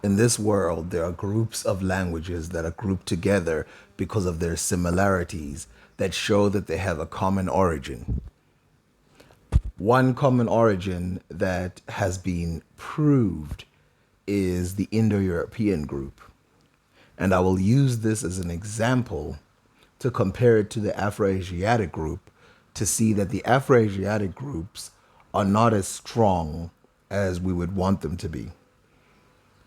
In this world, there are groups of languages that are grouped together because of their similarities that show that they have a common origin. One common origin that has been proved is the Indo European group. And I will use this as an example to compare it to the Afroasiatic group to see that the Afroasiatic groups are not as strong as we would want them to be.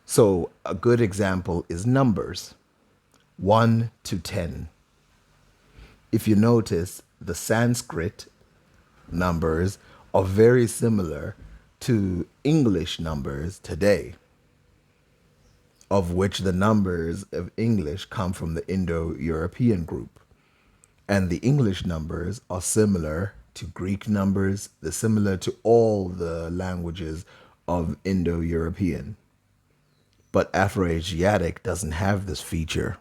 So, a good example is numbers 1 to 10. If you notice, the Sanskrit numbers are very similar to English numbers today, of which the numbers of English come from the Indo European group. And the English numbers are similar to Greek numbers, they're similar to all the languages of Indo European. But Afroasiatic doesn't have this feature.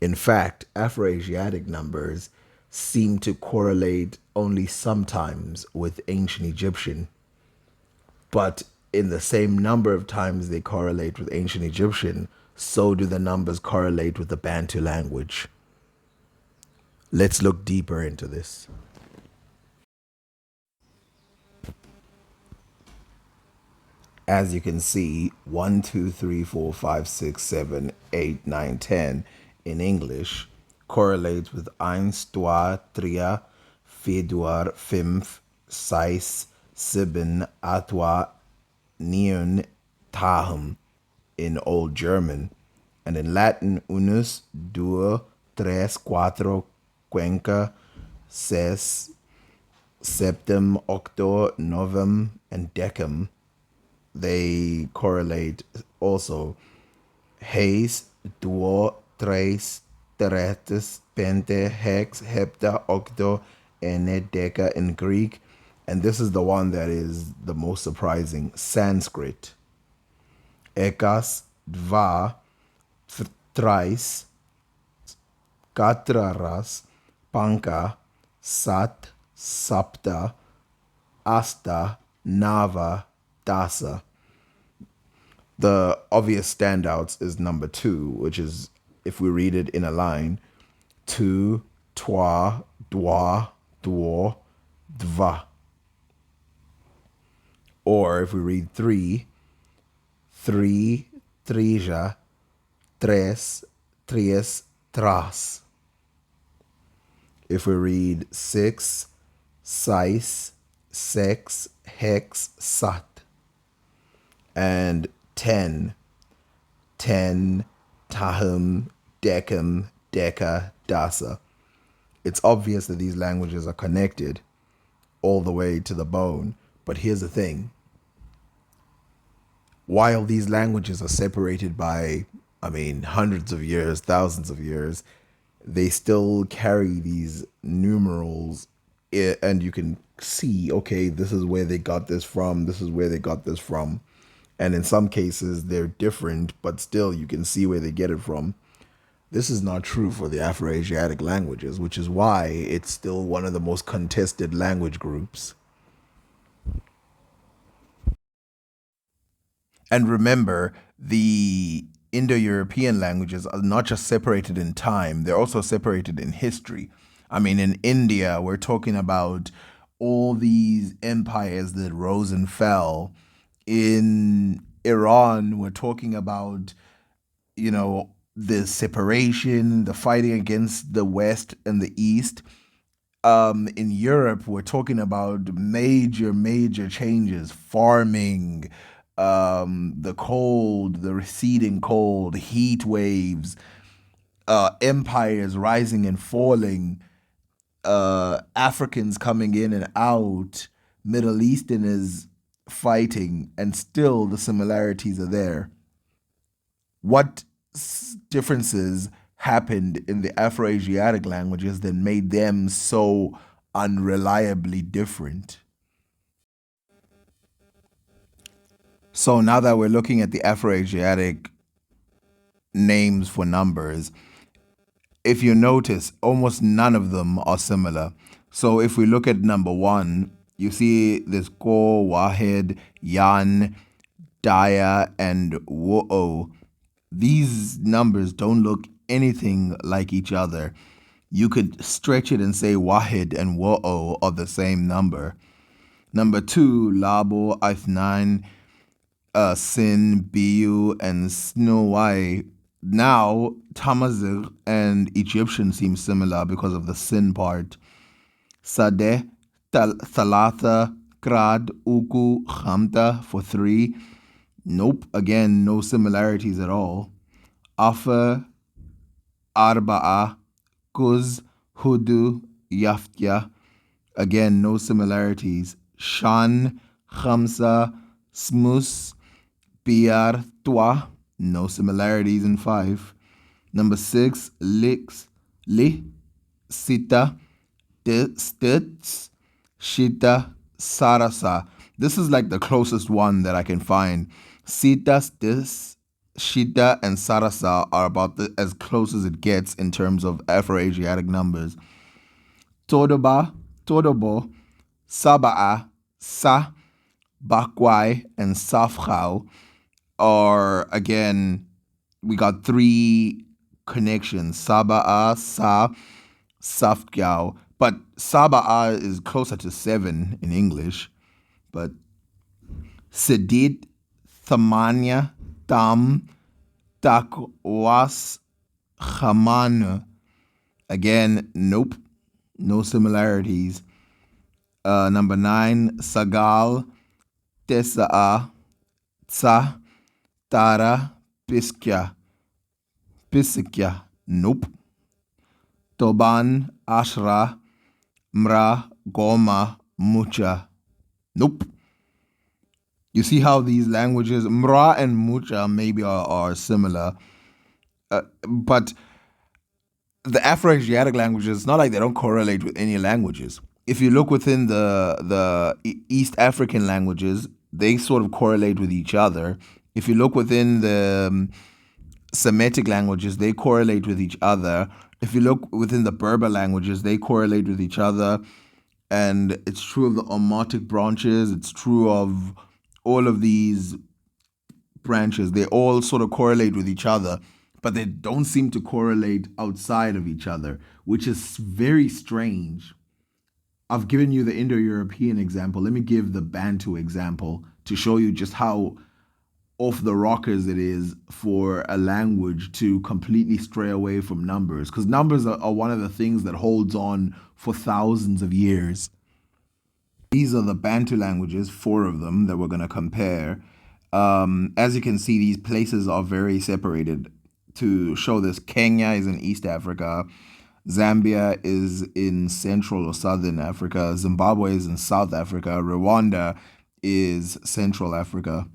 In fact, Afroasiatic numbers seem to correlate only sometimes with ancient Egyptian, but in the same number of times they correlate with ancient Egyptian, so do the numbers correlate with the Bantu language. Let's look deeper into this. As you can see, 1, 2, 3, 4, 5, 6, 7, 8, 9, 10 in English correlates with 1, 2, 3, 4, 5, 6, 7, 8, 9, 10 in Old German. And in Latin, unus, duo, tres, cuatro, quinque, ses, septem, octo, novem, and decem, they correlate also. Heis, duo, tres, teretes, pente, hex, hepta, octo, ene, deca in Greek. And this is the one that is the most surprising. Sanskrit. Ekas, dva, thrice, katraras, panka, sat, sapta, asta, nava, dasa. The obvious standouts is number 2, which is, if we read it in a line, tu, twa, dwa, duo, dva. Or if we read 3, three, trija, tres, tries, tras. If we read 6, sais, sex, hex, sat. And 10, ten, tahum, decum, deca, dasa. It's obvious that these languages are connected all the way to the bone. But here's the thing. While these languages are separated by, hundreds of years, thousands of years, they still carry these numerals, and you can see, okay, this is where they got this from, this is where they got this from. And in some cases, they're different, but still you can see where they get it from. This is not true for the Afroasiatic languages, which is why it's still one of the most contested language groups. And remember, the Indo European languages are not just separated in time, they're also separated in history. In India, we're talking about all these empires that rose and fell. In Iran, we're talking about, the separation, the fighting against the West and the East. In Europe, we're talking about major, major changes, farming, the cold, the receding cold, heat waves, empires rising and falling, Africans coming in and out, Middle Easterners fighting, and still the similarities are there. What differences happened in the Afroasiatic languages that made them so unreliably different? So now that we're looking at the Afroasiatic names for numbers, if you notice, almost none of them are similar. So if we look at number 1, you see this Ko, Wahed, Yan, Daya, and Wo'o. These numbers don't look anything like each other. You could stretch it and say Wahid and Wo'o are the same number. Number 2, Labo, Athnan, Sin, Biu, and Snowai. Now, Tamazigh and Egyptian seem similar because of the Sin part. Sadeh, Thalatha, Krad, Uku, Khamta for 3. Nope, again, no similarities at all. Afa, Arba'a, Kuz, Hudu, Yaftya. Again, no similarities. Shan, Khamsa, Smus, Biar, Twa. No similarities in 5. Number 6, Lix, Li, Sita, Stits, Shita, Sarasa. This is like the closest one that I can find. Sita, Stis, Shita, and Sarasa are about as close as it gets in terms of Afro-Asiatic numbers. Todoba, Todobo, Saba'a, Sa, Bakwai, and Safkhau are, again, we got 3 connections. Saba'a, Sa, Safkyao. But Saba'a is closer to 7 in English. But Sedid, Thamanya, Tam, Takwas, Khaman. Again, nope. No similarities. Number 9, Sagal, Tesa'a, Tsa, Tara, Piskya. Pisikya. Nope. Toban, Ashra, Mra, Goma, Mucha. Nope. You see how these languages, Mra and Mucha, maybe are similar. But the Afro-Asiatic languages, it's not like they don't correlate with any languages. If you look within the East African languages, they sort of correlate with each other. If you look within the Semitic languages, they correlate with each other. If you look within the Berber languages, they correlate with each other. And it's true of the Omotic branches. It's true of all of these branches. They all sort of correlate with each other, but they don't seem to correlate outside of each other, which is very strange. I've given you the Indo-European example. Let me give the Bantu example to show you just how off the rockers it is for a language to completely stray away from numbers, because numbers are one of the things that holds on for thousands of years. These are the Bantu languages, 4 of them that we're going to compare. As you can see, these places are very separated. To show this, Kenya is in East Africa, Zambia is in Central or Southern Africa, Zimbabwe is in South Africa, Rwanda is Central Africa.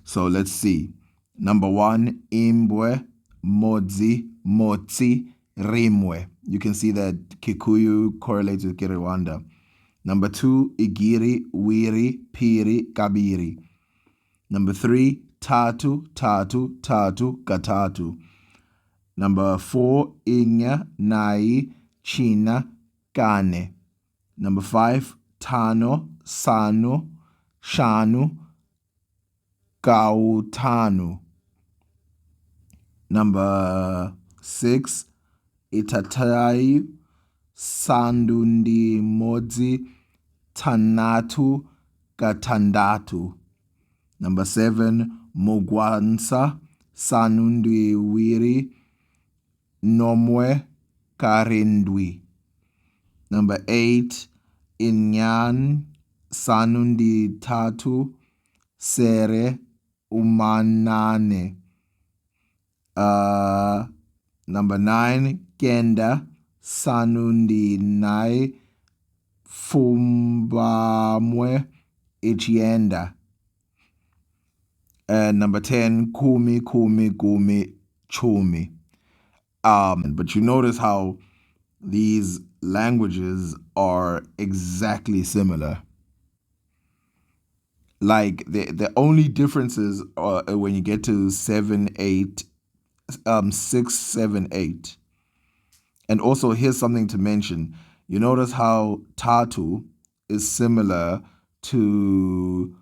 So let's see. Number 1, Imbwe, Modzi, Motsi, Rimwe. You can see that Kikuyu correlates with Kinyarwanda. Number 2, Igiri, Wiri, Piri, Kabiri. Number 3, Tatu, Tatu, Tatu, Katatu. Number 4, Inya, Nai, China, Kane. Number 5, Tano, Sano, Shanu, Kautanu. Number 6, Itatai, Sandundi, Modzi, Tanatu, Gatandatu. Number 7, Mugwansa, Sanundi, Wiri, Nomwe, Karindwi. Number 8, Inyan, Sanundi, Tatu, Sere, Umanane. Number 9, Kenda, Sanundi, Nai, Fumbamwe, Ichienda. And number 10, Kumi, Kumi, Gumi, Chumi. But you notice how these languages are exactly similar. Like the only differences are when you get to 7, 8, 6, 7, 8. And also here's something to mention. You notice how Tatu is similar to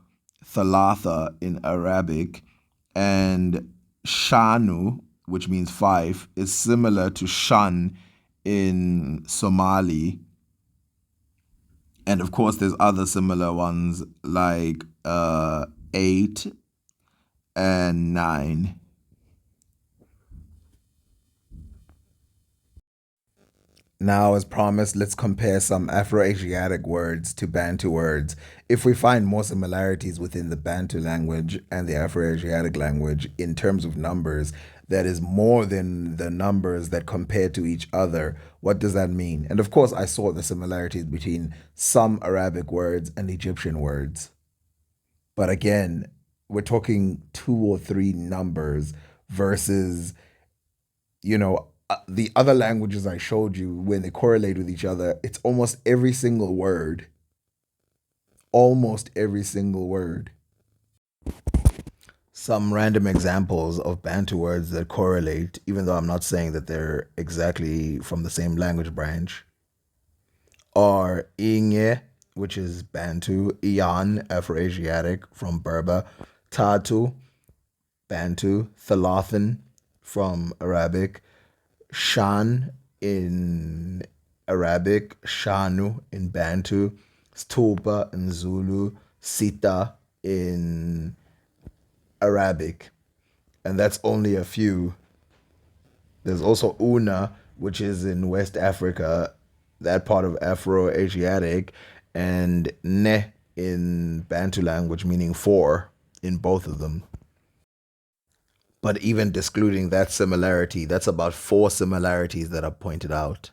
thalatha in Arabic, and shanu, which means five, is similar to shan in Somali. And of course, there's other similar ones like eight and nine. Now, as promised, let's compare some Afro-Asiatic words to Bantu words. If we find more similarities within the Bantu language and the Afro-Asiatic language in terms of numbers, that is more than the numbers that compare to each other, what does that mean? And of course, I saw the similarities between some Arabic words and Egyptian words. But again, we're talking two or three numbers versus, the other languages I showed you, when they correlate with each other, it's almost every single word. Almost every single word. Some random examples of Bantu words that correlate, even though I'm not saying that they're exactly from the same language branch, are Inge, which is Bantu, Iyan, Afro-Asiatic from Berber, Tatu, Bantu, Thalathan from Arabic, Shan in Arabic, Shanu in Bantu, Stupa in Zulu, Sita in Arabic. And that's only a few. There's also Una, which is in West Africa, that part of Afro-Asiatic, and Ne in Bantu language, meaning four in both of them. But even excluding that similarity, that's about four similarities that are pointed out.